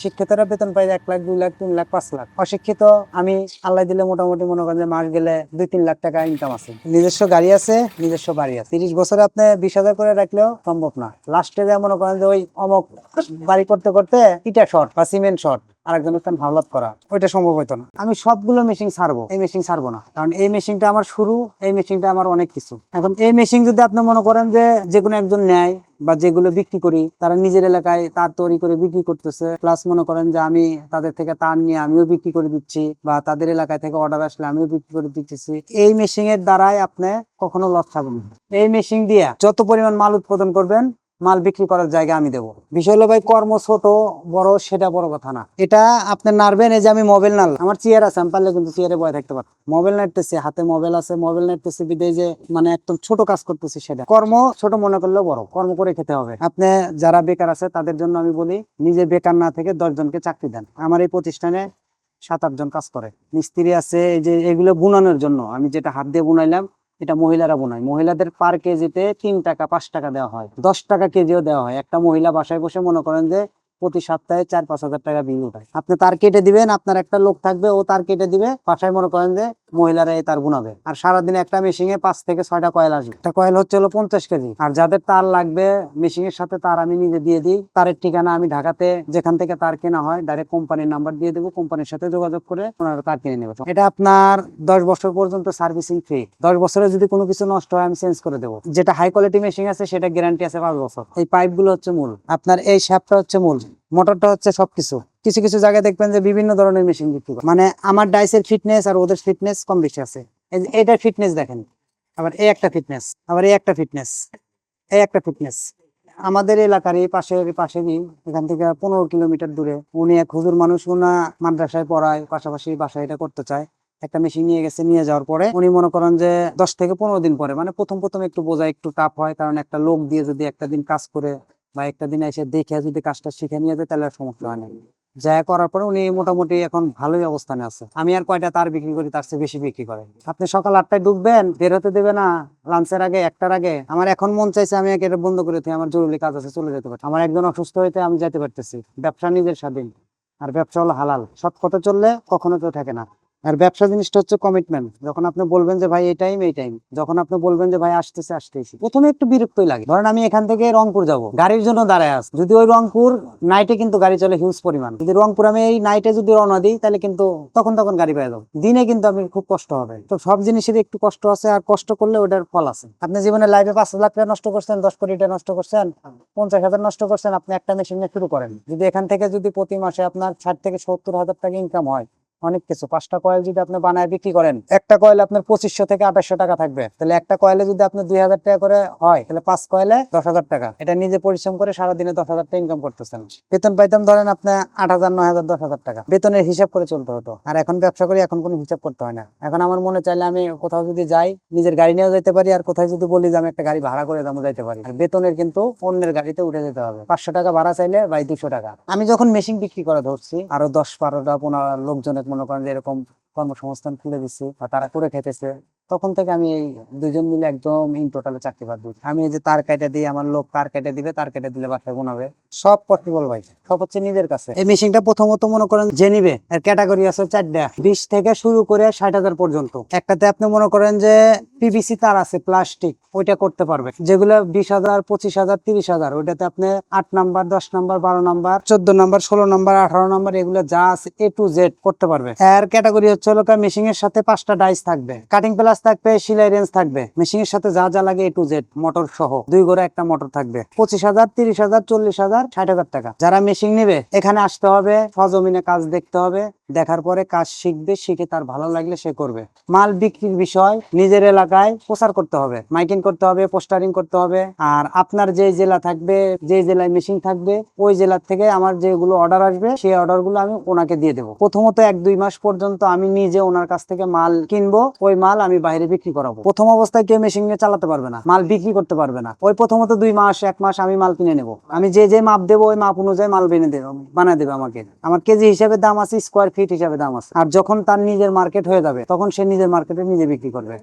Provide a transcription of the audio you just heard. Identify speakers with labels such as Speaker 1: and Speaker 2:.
Speaker 1: শিক্ষিতরা বেতন পাই 1 লাখ, 2 লাখ, 3 লাখ, 5 লাখ। অশিক্ষিত আমি আল্লাহ দিলে মোটামুটি মনে করেন যে মাস গেলে 2-3 লাখ টাকা ইনকাম আছে, নিজস্ব গাড়ি আছে, নিজস্ব বাড়ি আছে। 30 বছরে আপনি 20,000 করে রাখলেও সম্ভব না। লাস্টে যা মনে করেন যে ওই অমক বাড়ি করতে করতে ইটা শর্ট বা সিমেন্ট শর্ট, আরেকজনের কান ভাওলাত করা, ওইটা সম্ভব হইতো না। আমি সবগুলো মেশিন ছাড়বো, এই মেশিন ছাড়বো না, কারণ এই মেশিনটা আমার শুরু, এই মেশিনটা আমার অনেক কিছু। এখন এই মেশিন যদি আপনি মনে করেন যে কোনো একজন নেয় বা যেগুলো বিক্রি করি, তারা নিজের এলাকায় তার তৈরি করে বিক্রি করতেছে, প্লাস মনে করেন যে আমি তাদের থেকে তার নিয়ে আমিও বিক্রি করে দিচ্ছি, বা তাদের এলাকায় থেকে অর্ডার আসলে আমিও বিক্রি করে দিচ্ছি। এই মেশিন এর দ্বারাই আপনি কখনো লস খাবেন না। এই মেশিন দিয়ে যত পরিমাণ মাল উৎপাদন করবেন, মাল বিক্রি করার জায়গা আমি দেবো। বিষয় হলো ভাই, কর্ম ছোট বড় সেটা বড় কথা না। এটা আপনি নাড়বেন, এই যে আমি মোবাইল নাড়লাম, আমার চেয়ার আছে, আমি পারলে কিন্তু চেয়ারে বয়ে থাকতে পারবো। মোবাইল নাড়তেছি, হাতে মোবাইল আছে, মোবাইল নাড়তেছি বিদে যে মানে একদম ছোট কাজ করতেছি, সেটা কর্ম ছোট মনে করলেও বড়। কর্ম করে খেতে হবে। আপনি যারা বেকার আছে তাদের জন্য আমি বলি, নিজে বেকার না থেকে 10 জনকে চাকরি দেন। আমার এই প্রতিষ্ঠানে 7-8 জন কাজ করে। মিস্ত্রি আছে, এই যে এগুলো বুনানোর জন্য আমি যেটা হাত দিয়ে বুনাইলাম, এটা মহিলারা বোনায়। মহিলাদের পার কেজিতে 3 টাকা 5 টাকা দেওয়া হয়, 10 টাকা কেজিও দেওয়া হয়। একটা মহিলা বাসায় বসে মনে করেন যে প্রতি সপ্তাহে 4-5 হাজার টাকা বিল উঠায়। আপনি তার কেটে দিবেন, আপনার একটা লোক থাকবে, ও তার কেটে দিবে, বাসায় মনে করেন যে মহিলারা এই তার বুনাবে। আর সারাদিনে একটা মেশিনে 5 থেকে 6টা কয়েল আসবে। একটা কয়েল হচ্ছে হলো 50 কেজি। আর যাদের তার লাগবে মেশিনের সাথে তার আমি নিজে দিয়ে দিই। তারের ঠিকানা আমি ঢাকাতে যেখান থেকে তার কেনা হয় ডাইরেক্ট কোম্পানির নাম্বার দিয়ে দেবো, কোম্পানির সাথে যোগাযোগ করে ওনারা তার কিনে নেবে। এটা আপনার 10 বছর পর্যন্ত সার্ভিসিং ফ্রি। 10 বছরে যদি কোনো কিছু নষ্ট হয় আমি চেঞ্জ করে দেবো। যেটা হাই কোয়ালিটি মেশিন আছে সেটা গ্যারান্টি আছে 5 বছর। এই পাইপ গুলো হচ্ছে মূল, আপনার এই শ্যাফটটা হচ্ছে মূল, মোটরটা হচ্ছে সবকিছু। কিছু কিছু জায়গায় দেখবেন যে বিভিন্ন ধরনের মেশিন বিক্রি করে, মানে আমার ডাইসের ফিটনেস আর ওদের ফিটনেস কম বেশি আছে। এইটার ফিটনেস দেখেন, আবার এই একটা ফিটনেস, আবার এই একটা ফিটনেস, এই একটা ফিটনেস। আমাদের এলাকার এই পাশেরই এখান থেকে 15 কিলোমিটার দূরে উনি এক হুজুর মানুষ, উনা মাদ্রাসায় পড়ায়, পাশাপাশি বাসায় এটা করতে চায়। একটা মেশিন নিয়ে গেছে, নিয়ে যাওয়ার পরে উনি মনে করেন যে 10 থেকে 15 দিন পরে, মানে প্রথম প্রথম একটু বোঝা একটু টাফ হয়, কারণ একটা লোক দিয়ে যদি একটা দিন কাজ করে বা একটা দিন এসে দেখে যদি কাজটা শিখে নিয়ে যায় তাহলে আর সমস্যা হয় না। যা করার পরে উনি মোটামুটি এখন ভালোই অবস্থানে আছে। আমি আর কয়টা তার বিক্রি করি, তার চেয়ে বেশি বিক্রি করে। আপনি সকাল 8টায় ঢুকবেন, বের হতে দেবে না লাঞ্চের আগে, 1টার আগে। আমার এখন মন চাইছে আমি এটা বন্ধ করে দিই, আমার জরুরি কাজ আছে, চলে যেতে পারি। আমার একজন অসুস্থ হইতে আমি যেতে পারতেছি। ব্যবসা নিজের স্বাধীন, আর ব্যবসা হলো হালাল। সৎ পথে চললে কখনো কেউ থাকে না। আর ব্যবসা জিনিসটা হচ্ছে কমিটমেন্ট। যখন আপনি বলবেন যে ভাই এই টাইম এই টাইম, যখন আপনি বলবেন যে ভাই আসতেছে আসতেছি, প্রথমে একটু বিরক্তই লাগে। ধরেন আমি এখান থেকে রংপুর যাব, গাড়ির জন্য দাঁড়ায় আছি, যদি ওই রংপুর নাইটে কিন্তু গাড়ি চলে হিউজ পরিমাণ, যদি রংপুর আমি এই নাইটে যদি রওনা দিই তাহলে কিন্তু তখন গাড়ি পেয়ে যাবো। দিনে কিন্তু আমি খুব কষ্ট হবে। তো সব জিনিসের একটু কষ্ট আছে, আর কষ্ট করলে ওটার ফল আছে। আপনি জীবনে লাইফে 5 লাখ টাকা নষ্ট করছেন, 10 কোটি টাকা নষ্ট করছেন, 50,000 নষ্ট করছেন, আপনি একটা মেশিন নিয়ে শুরু করেন। যদি এখান থেকে যদি প্রতি মাসে আপনার 60 থেকে 70 হাজার টাকা ইনকাম হয়, অনেক কিছু। 5টা কয়েল যদি আপনি বানায় বিক্রি করেন, একটা কয়েল আপনার 2500 থেকে 2800 টাকা থাকবে। তাহলে একটা কয়েলে যদি আপনার 2000 টাকা করে হয়, তাহলে 5 কয়েলে 10,000 টাকা। এটা নিজে পরিশ্রম করে সারাদিনে 10,000 টাকা ইনকাম করতেছেন। বেতন পাইতাম ধরেন আপনার 8,000, 9,000, 10,000 টাকা বেতনের হিসাব করে চলতে হতো। আর এখন ব্যবসা করি, এখন কোনো হিসাব করতে হয় না। এখন আমার মনে চাইলে আমি কোথাও যদি যাই, নিজের গাড়ি নিয়েও যেতে পারি, আর কোথায় যদি বলি যে আমি একটা গাড়ি ভাড়া করে দামও যাইতে পারি। আর বেতনের কিন্তু অন্যের গাড়িতে উঠে যেতে হবে। 500 টাকা ভাড়া চাইলে ভাই 200 টাকা। আমি যখন মেশিন বিক্রি করা ধরছি, আরো 10-12টা 15 লোকজনের মনে করেন যে এরকম কর্মসংস্থান খুলে দিচ্ছি বা তারা করে খেতেছে, তখন থেকে আমি এই 2 জন মিলে একদম ইন টোটালে চাকরি বাদ দিই। আমি এই যে তার কেটে দিই, আমার লোক তার কেটে দিবে, তার কেটে দিলে বাসায় বোনাবে, সব পসিবল ভাই। সব হচ্ছে নিজের কাছে। এই মেশিনটা প্রথমত মনে করেন যে নিবে, এর ক্যাটাগরি আছে 4টা, 20 থেকে শুরু করে 60,000 পর্যন্ত। একটাতে আপনি মনে করেন যে পিভিসি তার আছে, প্লাস্টিক, ওইটা করতে পারবে। যেগুলো 20,000, 25,000, 30,000, ওইটাতে আপনি 8 number, 10 number, 12 number, 14 number, 16 number, 18 number, এগুলো যা আছে A to Z করতে পারবে। এর ক্যাটাগরি হচ্ছে হলো মেশিন এর সাথে 5টা ডাইস থাকবে, কাটিং প্লাস থাকবে, সেলাই রেঞ্জ থাকবে, মেশিন এর সাথে যা যা লাগে A to Z, মোটর সহ 2 ঘোড়া একটা মোটর থাকবে। 25,000, 30,000, 40,000, 60,000 টাকা। যারা মেশিন নেবে এখানে আসতে হবে, সজমিনে কাজ দেখতে হবে, দেখার পরে কাজ শিখবে, শিখে তার ভালো লাগলে সে করবে। মাল বিক্রির বিষয় নিজের এলাকায় প্রচার করতে হবে, মাইকিং করতে হবে, পোস্টারিং করতে হবে। আর আপনার যে জেলা থাকবে, যে জেলায় মেশিন থাকবে, ওই জেলার থেকে আমার যেগুলো অর্ডার আসবে সেই অর্ডার গুলো আমি ওনাকে দিয়ে দেবো। প্রথমত 1-2 মাস পর্যন্ত আমি নিজে ওনার কাছ থেকে মাল কিনবো, ওই মাল আমি বাইরে বিক্রি করাবো। প্রথম অবস্থায় কেউ মেশিন নিয়ে চালাতে পারবে না, মাল বিক্রি করতে পারবে না। ওই প্রথমত 2 মাস 1 মাস আমি মাল কিনে নেবো। আমি যে যে মাপ দেবো ওই মাপ অনুযায়ী মাল বানিয়ে দেবে আমাকে। আমার কেজি হিসাবে দাম আছে, স্কোয়ার ফিট হিসাবে দাম আছে। আর যখন তার নিজের মার্কেট হয়ে যাবে, তখন সে নিজের মার্কেটে নিজে বিক্রি করবে।